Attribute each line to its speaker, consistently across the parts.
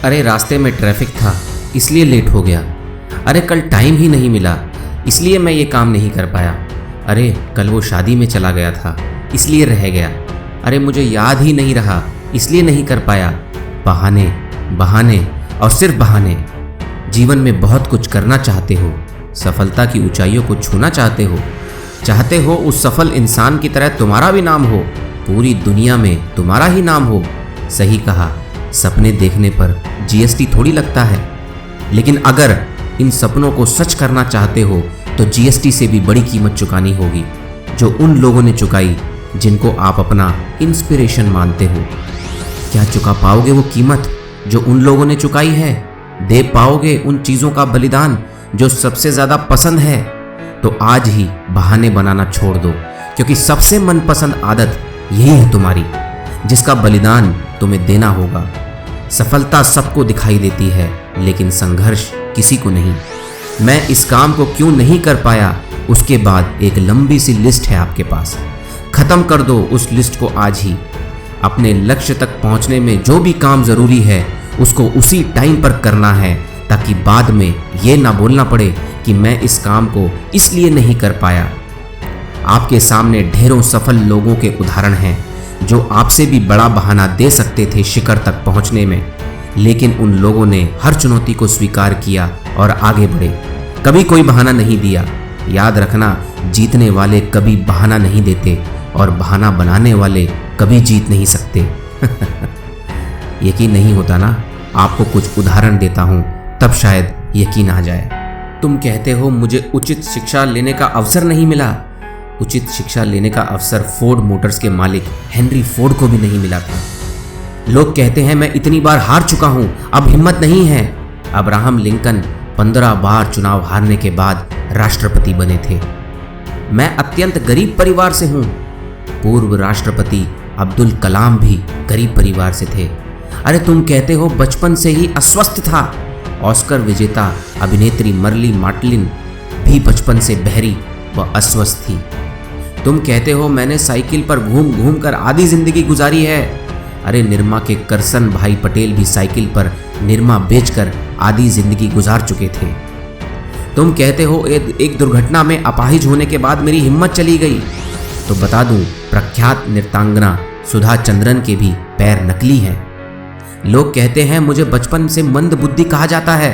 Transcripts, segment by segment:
Speaker 1: अरे रास्ते में ट्रैफिक था इसलिए लेट हो गया। अरे कल टाइम ही नहीं मिला इसलिए मैं ये काम नहीं कर पाया। अरे कल वो शादी में चला गया था इसलिए रह गया। अरे मुझे याद ही नहीं रहा इसलिए नहीं कर पाया। बहाने बहाने और सिर्फ बहाने। जीवन में बहुत कुछ करना चाहते हो, सफलता की ऊंचाइयों को छूना चाहते हो उस सफल इंसान की तरह तुम्हारा भी नाम हो, पूरी दुनिया में तुम्हारा ही नाम हो। सही कहा, सपने देखने पर जीएसटी थोड़ी लगता है, लेकिन अगर इन सपनों को सच करना चाहते हो तो जीएसटी से भी बड़ी कीमत चुकानी होगी, जो उन लोगों ने चुकाई जिनको आप अपना इंस्पिरेशन मानते हो। क्या चुका पाओगे वो कीमत जो उन लोगों ने चुकाई है? दे पाओगे उन चीज़ों का बलिदान जो सबसे ज़्यादा पसंद है? तो आज ही बहाने बनाना छोड़ दो, क्योंकि सबसे मनपसंद आदत यही है तुम्हारी, जिसका बलिदान तुम्हें देना होगा। सफलता सबको दिखाई देती है, लेकिन संघर्ष किसी को नहीं। मैं इस काम को क्यों नहीं कर पाया, उसके बाद एक लंबी सी लिस्ट है आपके पास। खत्म कर दो उस लिस्ट को आज ही। अपने लक्ष्य तक पहुंचने में जो भी काम जरूरी है उसको उसी टाइम पर करना है, ताकि बाद में ये ना बोलना पड़े कि मैं इस काम को इसलिए नहीं कर पाया। आपके सामने ढेरों सफल लोगों के उदाहरण हैं जो आपसे भी बड़ा बहाना दे सकते थे शिखर तक पहुंचने में, लेकिन उन लोगों ने हर चुनौती को स्वीकार किया और आगे बढ़े। कभी कोई बहाना नहीं दिया। याद रखना, जीतने वाले कभी बहाना नहीं देते और बहाना बनाने वाले कभी जीत नहीं सकते। यकीन नहीं होता ना? आपको कुछ उदाहरण देता हूं, तब शायद यकीन आ जाए। तुम कहते हो मुझे उचित शिक्षा लेने का अवसर नहीं मिला। उचित शिक्षा लेने का अवसर फोर्ड मोटर्स के मालिक हेनरी फोर्ड को भी नहीं मिला था। लोग कहते हैं मैं इतनी बार हार चुका हूं, अब हिम्मत नहीं है। अब्राहम लिंकन 15 बार चुनाव हारने के बाद राष्ट्रपति बने थे। मैं अत्यंत गरीब परिवार से हूं। पूर्व राष्ट्रपति अब्दुल कलाम भी गरीब परिवार से थे। अरे तुम कहते हो बचपन से ही अस्वस्थ था। ऑस्कर विजेता अभिनेत्री मर्ली मार्टिन भी बचपन से बहरी व अस्वस्थ थी। तुम कहते हो मैंने साइकिल पर घूम घूम कर आधी जिंदगी गुजारी है। अरे निरमा के करसन भाई पटेल भी साइकिल पर निरमा बेचकर आधी जिंदगी गुजार चुके थे। तुम कहते हो एक दुर्घटना में अपाहिज होने के बाद मेरी हिम्मत चली गई। तो बता दूं, प्रख्यात नृत्यांगना सुधा चंद्रन के भी पैर नकली हैं। लोग कहते हैं मुझे बचपन से मंद बुद्धि कहा जाता है।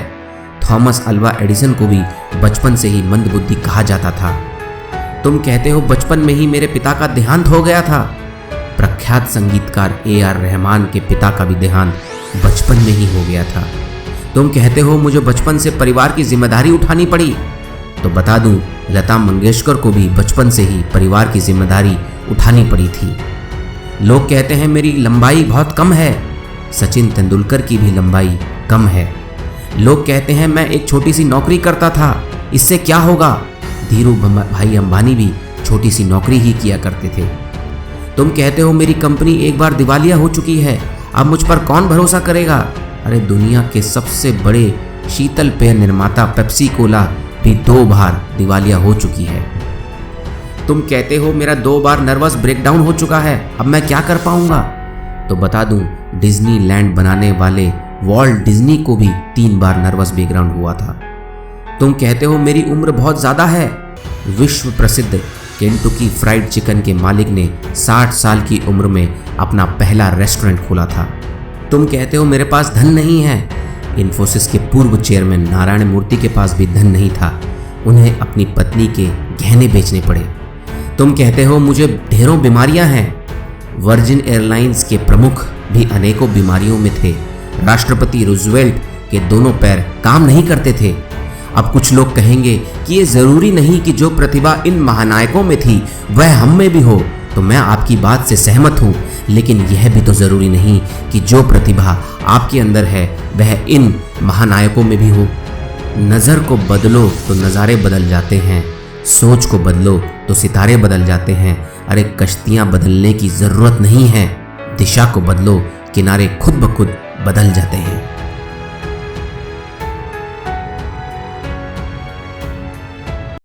Speaker 1: थॉमस अल्वा एडिसन को भी बचपन से ही मंद बुद्धि कहा जाता था। तुम कहते हो बचपन में ही मेरे पिता का देहांत हो गया था। प्रख्यात संगीतकार AR रहमान के पिता का भी देहांत बचपन में ही हो गया था। तुम कहते हो मुझे बचपन से परिवार की जिम्मेदारी उठानी पड़ी। तो बता दूं, लता मंगेशकर को भी बचपन से ही परिवार की जिम्मेदारी उठानी पड़ी थी। लोग कहते हैं मेरी लंबाई बहुत कम है। सचिन तेंदुलकर की भी लंबाई कम है। लोग कहते हैं मैं एक छोटी सी नौकरी करता था, इससे क्या होगा? धीरू भाई अंबानी भी छोटी सी नौकरी ही किया करते थे। तुम कहते हो मेरी कंपनी एक बार दिवालिया हो चुकी है, अब मुझ पर कौन भरोसा करेगा? अरे दुनिया के सबसे बड़े शीतल पेय निर्माता पेप्सी कोला भी 2 बार दिवालिया हो चुकी है। तुम कहते हो मेरा 2 बार नर्वस ब्रेकडाउन हो चुका है, अब मैं क्या कर पाऊंगा? तो बता दूं, डिज्नीलैंड बनाने वाले वॉल्ट डिज्नी को भी 3 बार नर्वस ब्रेकडाउन हुआ था। तुम कहते हो मेरी उम्र बहुत ज़्यादा है। विश्व प्रसिद्ध केंटुकी फ्राइड चिकन के मालिक ने 60 साल की उम्र में अपना पहला रेस्टोरेंट खोला था। तुम कहते हो मेरे पास धन नहीं है। इन्फोसिस के पूर्व चेयरमैन नारायण मूर्ति के पास भी धन नहीं था, उन्हें अपनी पत्नी के गहने बेचने पड़े। तुम कहते हो मुझे ढेरों बीमारियां हैं। वर्जिन एयरलाइंस के प्रमुख भी अनेकों बीमारियों में थे। राष्ट्रपति रूजवेल्ट के दोनों पैर काम नहीं करते थे। अब कुछ लोग कहेंगे कि ये ज़रूरी नहीं कि जो प्रतिभा इन महानायकों में थी वह हम में भी हो। तो मैं आपकी बात से सहमत हूँ, लेकिन यह भी तो ज़रूरी नहीं कि जो प्रतिभा आपके अंदर है वह इन महानायकों में भी हो। नज़र को बदलो तो नज़ारे बदल जाते हैं, सोच को बदलो तो सितारे बदल जाते हैं। अरे कश्तियाँ बदलने की ज़रूरत नहीं है, दिशा को बदलो, किनारे खुद ब खुद बदल जाते हैं।